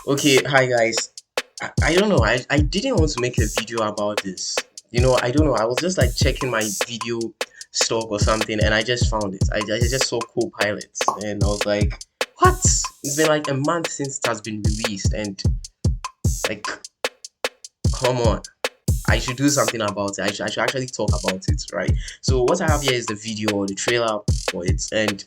Okay, hi guys. I don't know. I didn't want to make a video about this. I don't know. I was just like checking my video stock or something, and I just found it. I just saw Copilot, and I was like, what? It's been like a month since it has been released, and like, come on. I should do something about it. I should actually talk about it, right? So what I have here is the video or the trailer for it, and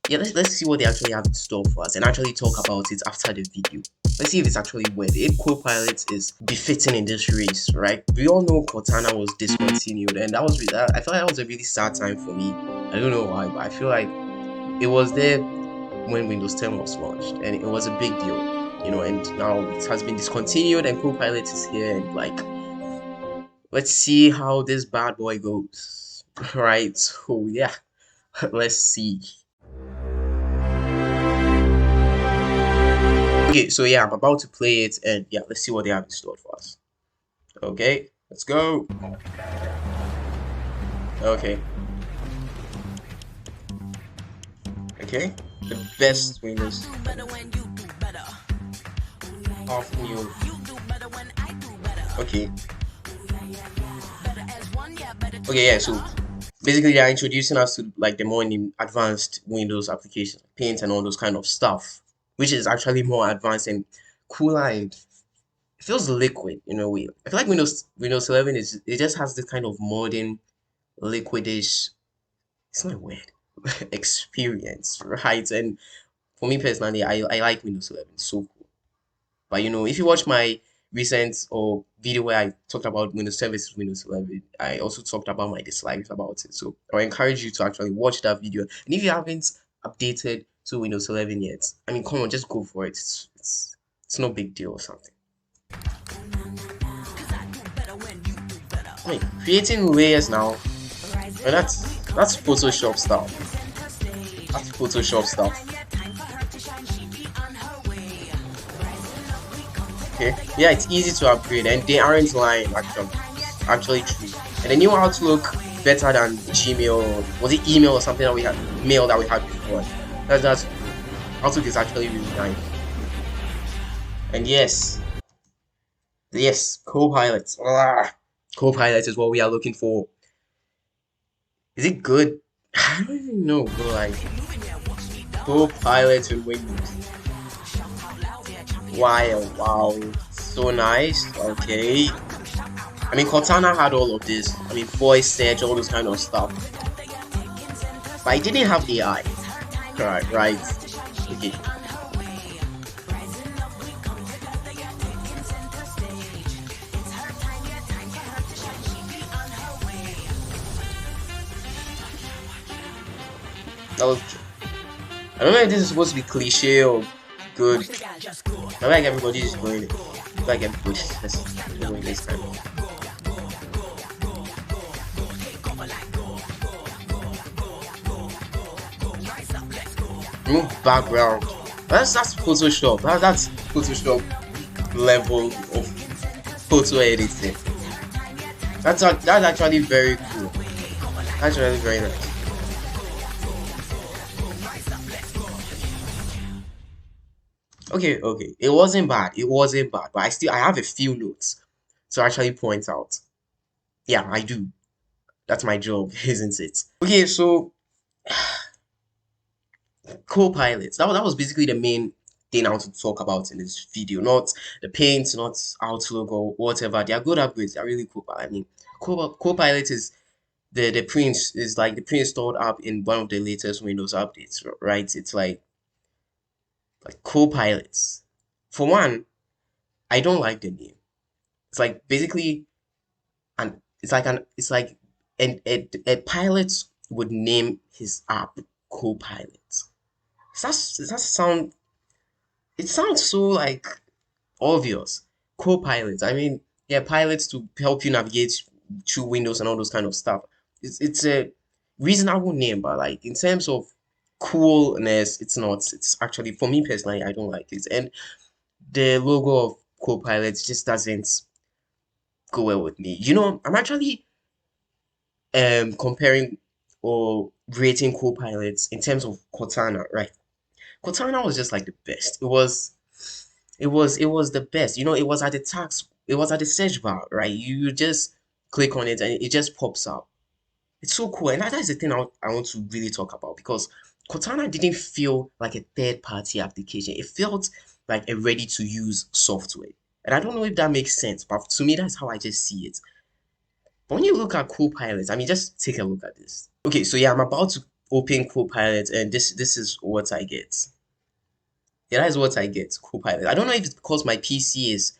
yeah, let's see what they actually have in store for us and actually talk about it after the video. Let's see if it's actually worth it. If Copilot is befitting in this race, right? We all know Cortana was discontinued, and that was I feel like that was a really sad time for me. I don't know why, but I feel like it was there when Windows 10 was launched, and it was a big deal, and now it has been discontinued, and Copilot is here, and like, let's see how this bad boy goes, right? So yeah, let's see. Okay, so yeah, I'm about to play it, and yeah, let's see what they have in store for us. Okay, let's go. Okay. Okay, the best Windows off new. Okay. Okay, yeah, so basically they're introducing us to like the more advanced Windows applications, Paint and all those kind of stuff, which is actually more advanced and cooler, and it feels liquid in a way. I feel like Windows 11 it just has this kind of modern liquidish, it's not a word, experience, right? And for me personally, I like Windows 11. It's so cool. But if you watch my recent or video where I talked about Windows 10 versus Windows 11, I also talked about my dislikes about it. So I encourage you to actually watch that video. And if you haven't updated to Windows 11 yet, I mean, come on, just go for it. It's no big deal or something. I mean, creating layers now, and that's Photoshop stuff. That's Photoshop stuff. Okay, yeah, it's easy to upgrade, and they aren't lying. Actually true. And the new Outlook better than Gmail. Was it email or something that we had, mail that we had before? That's Outlook is actually really nice. And yes, Copilot. Copilot is what we are looking for. Is it good? I don't even know, but like Copilot in Windows. Wow, so nice. Okay. I mean, Cortana had all of this. I mean, voice search, all this kind of stuff. But I didn't have AI. Right. Okay. Okay. I don't know if this is supposed to be cliche or good. I feel like everybody is doing it. I feel like everybody is doing this kind of. Remove background. That's Photoshop. That's Photoshop level of photo editing. That's actually very cool. That's really very nice. Okay. It wasn't bad. But I have a few notes to actually point out. Yeah, I do. That's my job, isn't it? Okay, so Copilot. That was basically the main thing I want to talk about in this video. Not the Paint, not Outlook or whatever. They are good upgrades. They are really cool. But I mean, Copilot is the pre-installed app in one of the latest Windows updates, right? It's like Copilots. For one, I don't like the name. It's like basically it's like a pilot would name his app Copilot. Does that sound, it sounds so like obvious. Co-pilot. I mean, yeah, pilots to help you navigate through Windows and all those kind of stuff. It's a reasonable name, but like in terms of coolness, it's not. It's actually, for me personally, I don't like it. And the logo of Copilot just doesn't go well with me. I'm actually comparing or rating Copilots in terms of Cortana, right? Cortana was just like the best. It was it was the best. It was at the tax, it was at the search bar, right? You just click on it and it just pops up. It's so cool, and that's the thing I want to really talk about because Cortana didn't feel like a third party application. It felt like a ready to use software. And I don't know if that makes sense, but to me, that's how I just see it. But when you look at Copilot, I mean, just take a look at this. Okay, so yeah, I'm about to open Copilot, and this is what I get. Yeah, that is what I get, Copilot. I don't know if it's because my PC is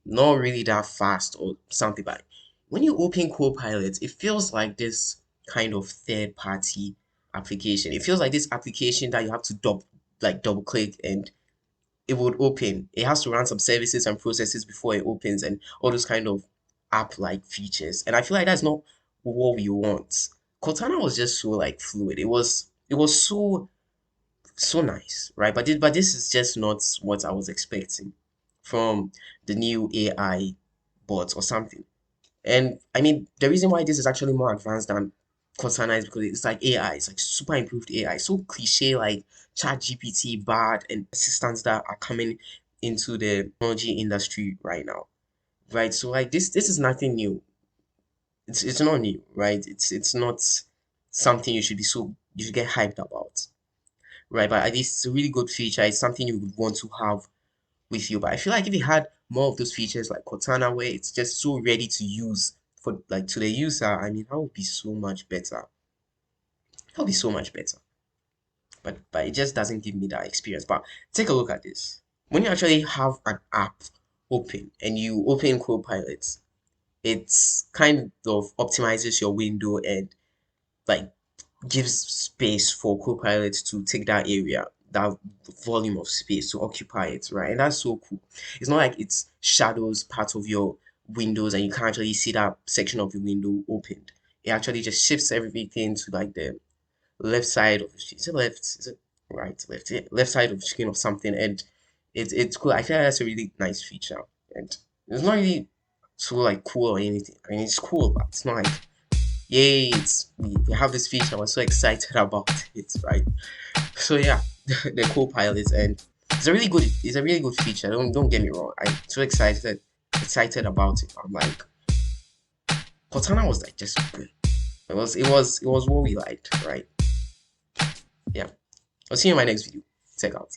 not really that fast or something, but when you open Copilot, it feels like this kind of third party application. It feels like this application that you have to double click and it would open. It has to run some services and processes before it opens and all those kind of app like features. And I feel like that's not what we want. Cortana was just so like fluid. It was so nice, right? But this is just not what I was expecting from the new AI bot or something. And I mean, the reason why this is actually more advanced than Cortana is because it's like AI, it's like super improved AI, so cliche like ChatGPT, Bard, and assistants that are coming into the technology industry right now, right? So like this is nothing new. It's not new, right? It's not something you should get hyped about, right? But at least it's a really good feature. It's something you would want to have with you. But I feel like if you had more of those features like Cortana, where it's just so ready to use for like to the user, I mean, that would be so much better. That would be so much better. But it just doesn't give me that experience. But take a look at this. When you actually have an app open and you open Copilot, it's kind of optimizes your window and like gives space for Copilot to take that area, that volume of space to occupy it, right? And that's so cool. It's not like it shadows part of your windows and you can't actually see that section of the window opened. It actually just shifts everything to like the left side of the screen. Is it left? Is it right? Left? Yeah, left side of the screen or something. And it's cool. I feel like that's a really nice feature. And it's not really so like cool or anything. I mean, it's cool, but it's not like yay, we have this feature. I'm so excited about it, right? So yeah, the co-pilot and it's a really good feature. Don't get me wrong. I'm so excited about it. I'm like Cortana was like just good. It was what we liked, right? Yeah. I'll see you in my next video. Check out.